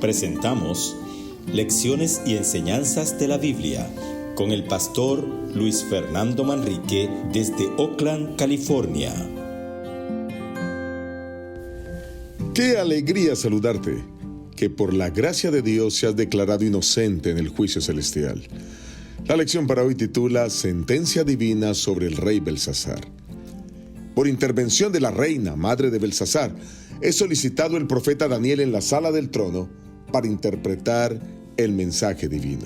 Presentamos Lecciones y Enseñanzas de la Biblia con el pastor Luis Fernando Manrique desde Oakland, California. ¡Qué alegría saludarte! Que por la gracia de Dios seas declarado inocente en el juicio celestial. La lección para hoy titula Sentencia divina sobre el rey Belsasar. Por intervención de la reina, madre de Belsasar, es solicitado el profeta Daniel en la sala del trono para interpretar el mensaje divino.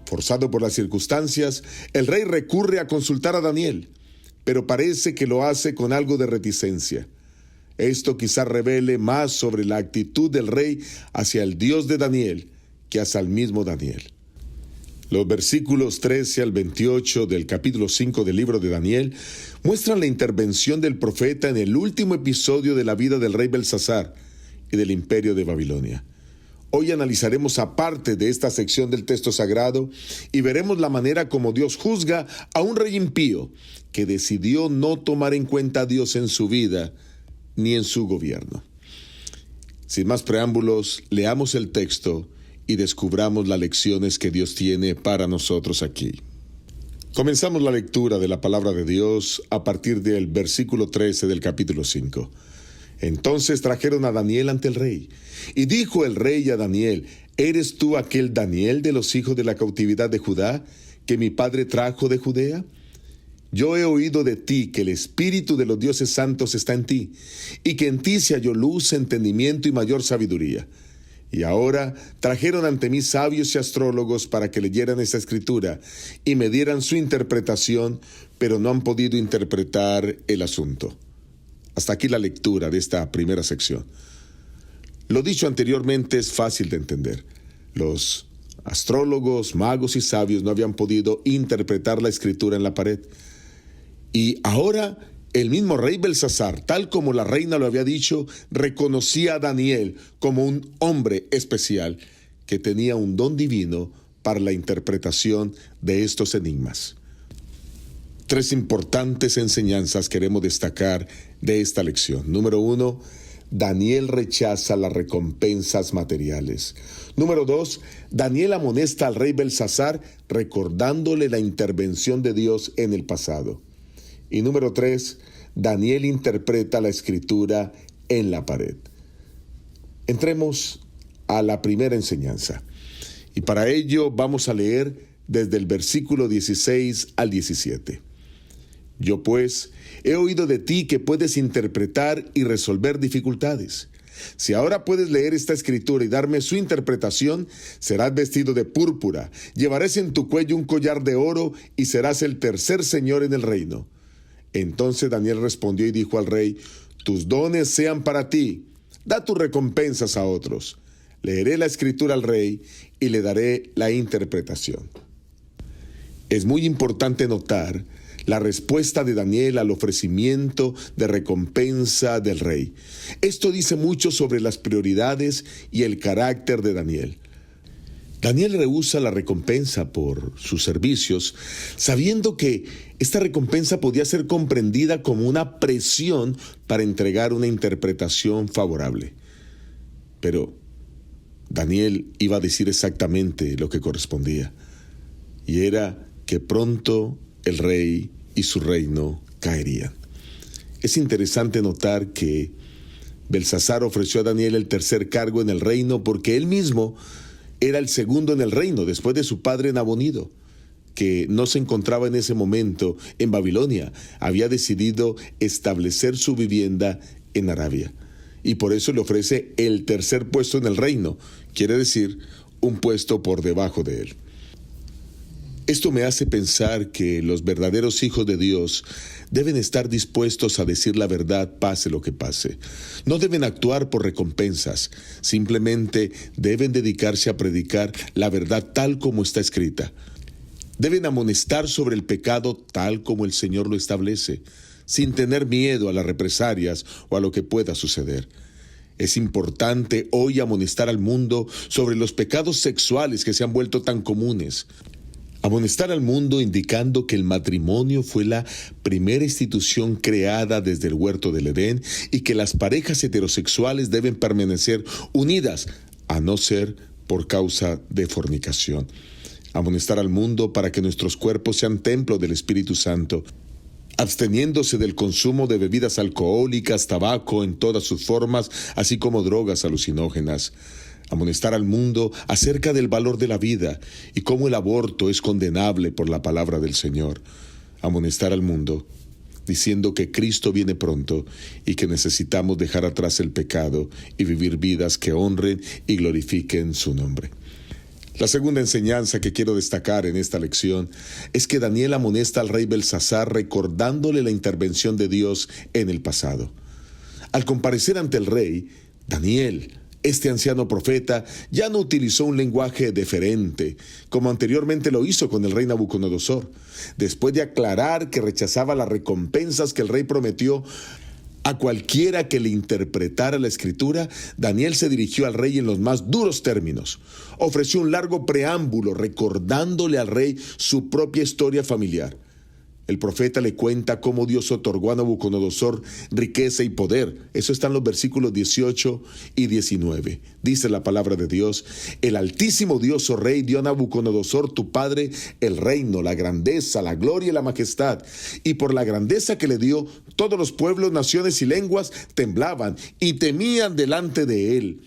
Forzado por las circunstancias, el rey recurre a consultar a Daniel, pero parece que lo hace con algo de reticencia. Esto quizás revele más sobre la actitud del rey hacia el Dios de Daniel que hacia el mismo Daniel. Los versículos 13 al 28 del capítulo 5 del libro de Daniel muestran la intervención del profeta en el último episodio de la vida del rey Belsasar y del imperio de Babilonia. Hoy analizaremos aparte de esta sección del texto sagrado y veremos la manera como Dios juzga a un rey impío que decidió no tomar en cuenta a Dios en su vida ni en su gobierno. Sin más preámbulos, leamos el texto y descubramos las lecciones que Dios tiene para nosotros aquí. Comenzamos la lectura de la palabra de Dios a partir del versículo 13 del capítulo 5. Entonces trajeron a Daniel ante el rey, y dijo el rey a Daniel: ¿Eres tú aquel Daniel de los hijos de la cautividad de Judá, que mi padre trajo de Judea? Yo he oído de ti que el espíritu de los dioses santos está en ti, y que en ti se halló luz, entendimiento y mayor sabiduría. Y ahora trajeron ante mí sabios y astrólogos para que leyeran esta escritura y me dieran su interpretación, pero no han podido interpretar el asunto. Hasta aquí la lectura de esta primera sección. Lo dicho anteriormente es fácil de entender. Los astrólogos, magos y sabios no habían podido interpretar la escritura en la pared. Y ahora el mismo rey Belsasar, tal como la reina lo había dicho, reconocía a Daniel como un hombre especial que tenía un don divino para la interpretación de estos enigmas. Tres importantes enseñanzas queremos destacar de esta lección. Número 1, Daniel rechaza las recompensas materiales. Número 2, Daniel amonesta al rey Belsasar recordándole la intervención de Dios en el pasado. Y número 3, Daniel interpreta la escritura en la pared. Entremos a la primera enseñanza. Y para ello vamos a leer desde el versículo 16 al 17. Yo pues he oído de ti que puedes interpretar y resolver dificultades. Si ahora puedes leer esta escritura y darme su interpretación, serás vestido de púrpura, llevarás en tu cuello un collar de oro y serás el tercer señor en el reino. Entonces Daniel respondió y dijo al rey: tus dones sean para ti, da tus recompensas a otros. Leeré la escritura al rey y le daré la interpretación. Es muy importante notar la respuesta de Daniel al ofrecimiento de recompensa del rey. Esto dice mucho sobre las prioridades y el carácter de Daniel. Daniel rehúsa la recompensa por sus servicios, sabiendo que esta recompensa podía ser comprendida como una presión para entregar una interpretación favorable. Pero Daniel iba a decir exactamente lo que correspondía, y era que pronto el rey y su reino caerían. Es interesante notar que Belsasar ofreció a Daniel el tercer cargo en el reino porque él mismo era el segundo en el reino después de su padre Nabonido, que no se encontraba en ese momento en Babilonia. Había decidido establecer su vivienda en Arabia, y por eso le ofrece el tercer puesto en el reino, quiere decir un puesto por debajo de él. Esto me hace pensar que los verdaderos hijos de Dios deben estar dispuestos a decir la verdad pase lo que pase. No deben actuar por recompensas, simplemente deben dedicarse a predicar la verdad tal como está escrita. Deben amonestar sobre el pecado tal como el Señor lo establece, sin tener miedo a las represalias o a lo que pueda suceder. Es importante hoy amonestar al mundo sobre los pecados sexuales que se han vuelto tan comunes. Amonestar al mundo indicando que el matrimonio fue la primera institución creada desde el huerto del Edén y que las parejas heterosexuales deben permanecer unidas a no ser por causa de fornicación. Amonestar al mundo para que nuestros cuerpos sean templo del Espíritu Santo, absteniéndose del consumo de bebidas alcohólicas, tabaco en todas sus formas, así como drogas alucinógenas. Amonestar al mundo acerca del valor de la vida y cómo el aborto es condenable por la palabra del Señor. Amonestar al mundo diciendo que Cristo viene pronto y que necesitamos dejar atrás el pecado y vivir vidas que honren y glorifiquen su nombre. La segunda enseñanza que quiero destacar en esta lección es que Daniel amonesta al rey Belsasar recordándole la intervención de Dios en el pasado. Al comparecer ante el rey, Daniel, este anciano profeta, ya no utilizó un lenguaje deferente, como anteriormente lo hizo con el rey Nabucodonosor. Después de aclarar que rechazaba las recompensas que el rey prometió a cualquiera que le interpretara la escritura, Daniel se dirigió al rey en los más duros términos. Ofreció un largo preámbulo recordándole al rey su propia historia familiar. El profeta le cuenta cómo Dios otorgó a Nabucodonosor riqueza y poder. Eso está en los versículos 18 y 19. Dice la palabra de Dios: el Altísimo Dios, oh Rey, dio a Nabucodonosor tu padre el reino, la grandeza, la gloria y la majestad. Y por la grandeza que le dio, todos los pueblos, naciones y lenguas temblaban y temían delante de él.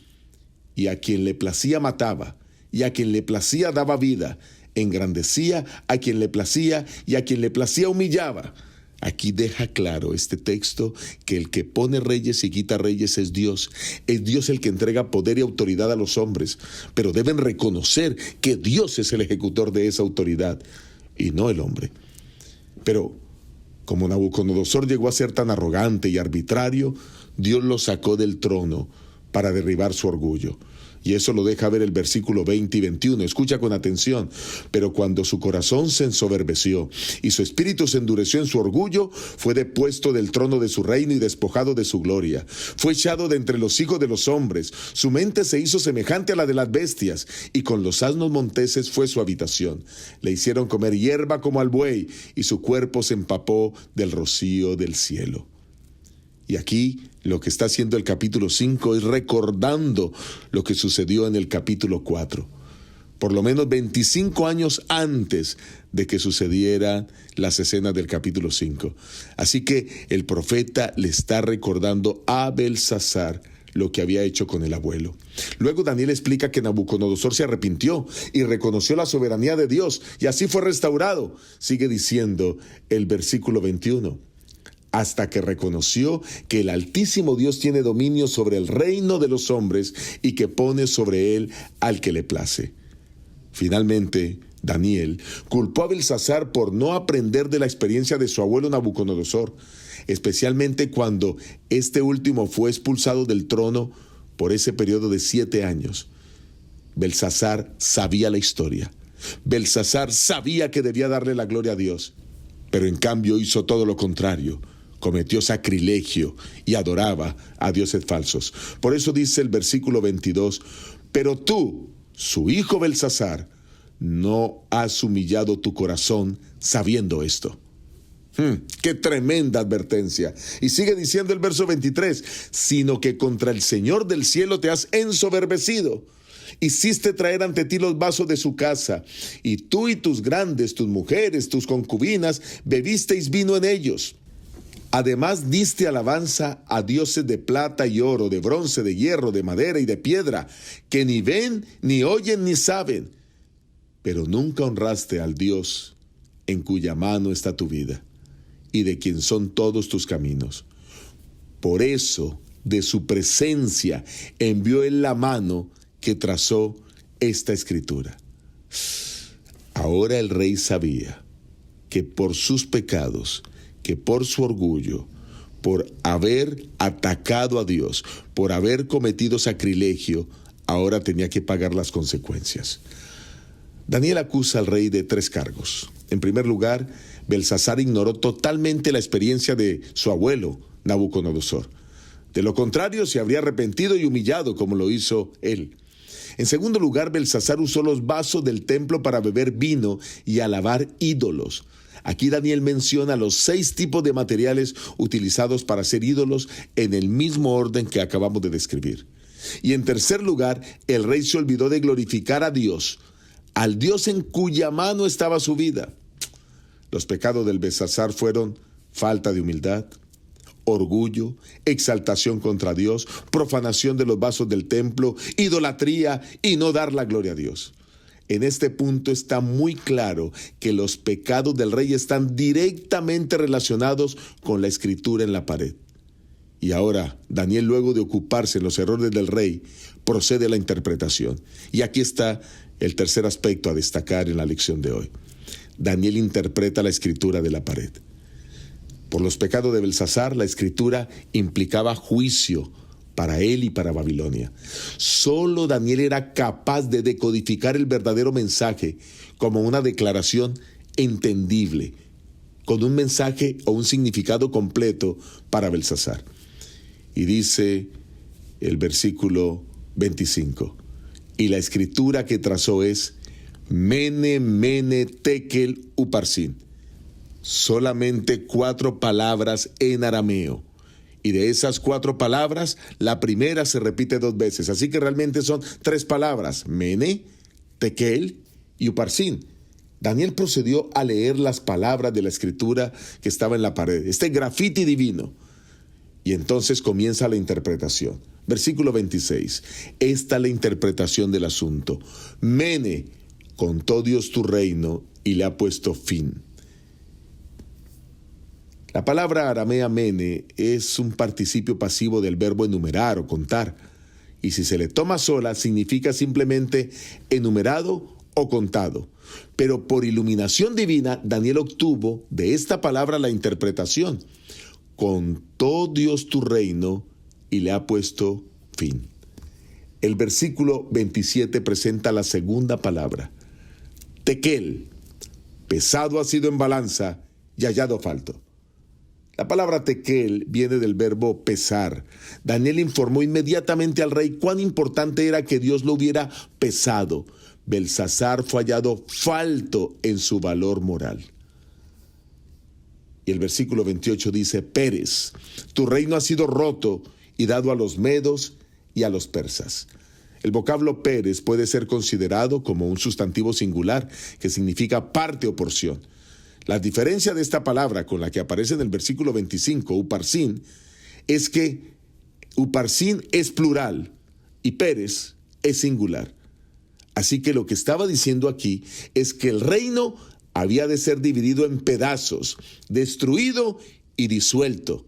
Y a quien le placía mataba, y a quien le placía daba vida. Engrandecía a quien le placía y a quien le placía humillaba. Aquí deja claro este texto que el que pone reyes y quita reyes es Dios. Es Dios el que entrega poder y autoridad a los hombres, pero deben reconocer que Dios es el ejecutor de esa autoridad y no el hombre. Pero como Nabucodonosor llegó a ser tan arrogante y arbitrario, Dios lo sacó del trono para derribar su orgullo. Y eso lo deja ver el versículo 20 y 21. Escucha con atención. Pero cuando su corazón se ensoberbeció y su espíritu se endureció en su orgullo, fue depuesto del trono de su reino y despojado de su gloria. Fue echado de entre los hijos de los hombres. Su mente se hizo semejante a la de las bestias, y con los asnos monteses fue su habitación. Le hicieron comer hierba como al buey, y su cuerpo se empapó del rocío del cielo. Y aquí lo que está haciendo el capítulo 5 es recordando lo que sucedió en el capítulo 4, por lo menos 25 años antes de que sucedieran las escenas del capítulo 5. Así que el profeta le está recordando a Belsasar lo que había hecho con el abuelo. Luego Daniel explica que Nabucodonosor se arrepintió y reconoció la soberanía de Dios, y así fue restaurado. Sigue diciendo el versículo 21. Hasta que reconoció que el Altísimo Dios tiene dominio sobre el reino de los hombres y que pone sobre él al que le place. Finalmente, Daniel culpó a Belsasar por no aprender de la experiencia de su abuelo Nabucodonosor, especialmente cuando este último fue expulsado del trono por ese periodo de 7 años. Belsasar sabía la historia. Belsasar sabía que debía darle la gloria a Dios, pero en cambio hizo todo lo contrario. Cometió sacrilegio y adoraba a dioses falsos. Por eso dice el versículo 22, pero tú, su hijo Belsasar, no has humillado tu corazón sabiendo esto. ¡Qué tremenda advertencia! Y sigue diciendo el verso 23, sino que contra el Señor del cielo te has ensoberbecido. Hiciste traer ante ti los vasos de su casa, y tú y tus grandes, tus mujeres, tus concubinas, bebisteis vino en ellos. Además diste alabanza a dioses de plata y oro, de bronce, de hierro, de madera y de piedra, que ni ven, ni oyen, ni saben. Pero nunca honraste al Dios en cuya mano está tu vida, y de quien son todos tus caminos. Por eso, de su presencia, envió él la mano que trazó esta escritura. Ahora el rey sabía que por sus pecados, que por su orgullo, por haber atacado a Dios, por haber cometido sacrilegio, ahora tenía que pagar las consecuencias. Daniel acusa al rey de 3 cargos. En primer lugar, Belsasar ignoró totalmente la experiencia de su abuelo, Nabucodonosor. De lo contrario, se habría arrepentido y humillado como lo hizo él. En segundo lugar, Belsasar usó los vasos del templo para beber vino y alabar ídolos. Aquí Daniel menciona los 6 tipos de materiales utilizados para hacer ídolos en el mismo orden que acabamos de describir. Y en tercer lugar, el rey se olvidó de glorificar a Dios, al Dios en cuya mano estaba su vida. Los pecados del Belsasar fueron falta de humildad, orgullo, exaltación contra Dios, profanación de los vasos del templo, idolatría y no dar la gloria a Dios. En este punto está muy claro que los pecados del rey están directamente relacionados con la escritura en la pared. Y ahora, Daniel, luego de ocuparse en los errores del rey, procede a la interpretación. Y aquí está el tercer aspecto a destacar en la lección de hoy. Daniel interpreta la escritura de la pared. Por los pecados de Belsasar, la escritura implicaba juicio para él y para Babilonia. Solo Daniel era capaz de decodificar el verdadero mensaje como una declaración entendible, con un mensaje o un significado completo para Belsasar. Y dice el versículo 25, y la escritura que trazó es Mene, Mene, Tekel, Uparsin. Solamente 4 palabras en arameo. Y de esas 4 palabras, la primera se repite 2 veces. Así que realmente son 3 palabras. Mene, Tekel y Uparsin. Daniel procedió a leer las palabras de la escritura que estaba en la pared. Este grafiti divino. Y entonces comienza la interpretación. Versículo 26. Esta es la interpretación del asunto. Mene, contó Dios tu reino y le ha puesto fin. La palabra aramea mene es un participio pasivo del verbo enumerar o contar, y si se le toma sola significa simplemente enumerado o contado. Pero por iluminación divina, Daniel obtuvo de esta palabra la interpretación. Contó Dios tu reino y le ha puesto fin. El versículo 27 presenta la segunda palabra. Tekel, pesado ha sido en balanza y hallado falto. La palabra tekel viene del verbo pesar. Daniel informó inmediatamente al rey cuán importante era que Dios lo hubiera pesado. Belsasar fue hallado falto en su valor moral. Y el versículo 28 dice, Pérez, tu reino ha sido roto y dado a los medos y a los persas. El vocablo Pérez puede ser considerado como un sustantivo singular que significa parte o porción. La diferencia de esta palabra con la que aparece en el versículo 25, Uparsin, es que Uparsin es plural y Pérez es singular. Así que lo que estaba diciendo aquí es que el reino había de ser dividido en pedazos, destruido y disuelto.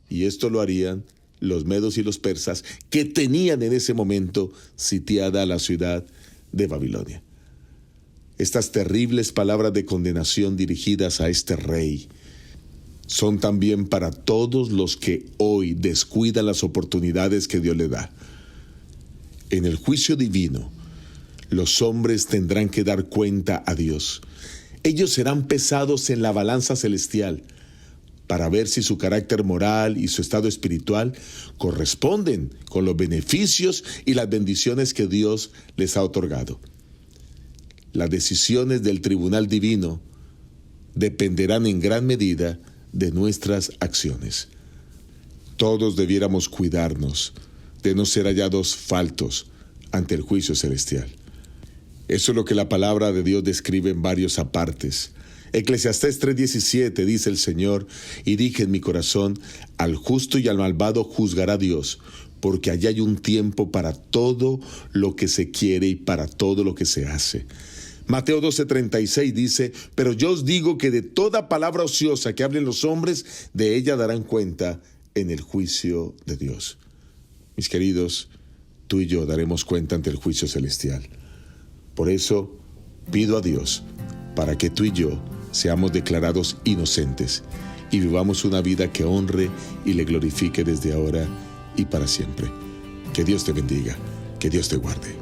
Y esto lo harían los medos y los persas, que tenían en ese momento sitiada la ciudad de Babilonia. Estas terribles palabras de condenación dirigidas a este rey son también para todos los que hoy descuidan las oportunidades que Dios le da. En el juicio divino, los hombres tendrán que dar cuenta a Dios. Ellos serán pesados en la balanza celestial para ver si su carácter moral y su estado espiritual corresponden con los beneficios y las bendiciones que Dios les ha otorgado. Las decisiones del tribunal divino dependerán en gran medida de nuestras acciones. Todos debiéramos cuidarnos de no ser hallados faltos ante el juicio celestial. Eso es lo que la palabra de Dios describe en varios apartes. Eclesiastés 3:17 dice el Señor, y dije en mi corazón, al justo y al malvado juzgará Dios, porque allá hay un tiempo para todo lo que se quiere y para todo lo que se hace. Mateo 12:36 dice, pero yo os digo que de toda palabra ociosa que hablen los hombres, de ella darán cuenta en el juicio de Dios. Mis queridos, tú y yo daremos cuenta ante el juicio celestial. Por eso, pido a Dios para que tú y yo seamos declarados inocentes y vivamos una vida que honre y le glorifique desde ahora y para siempre. Que Dios te bendiga, que Dios te guarde.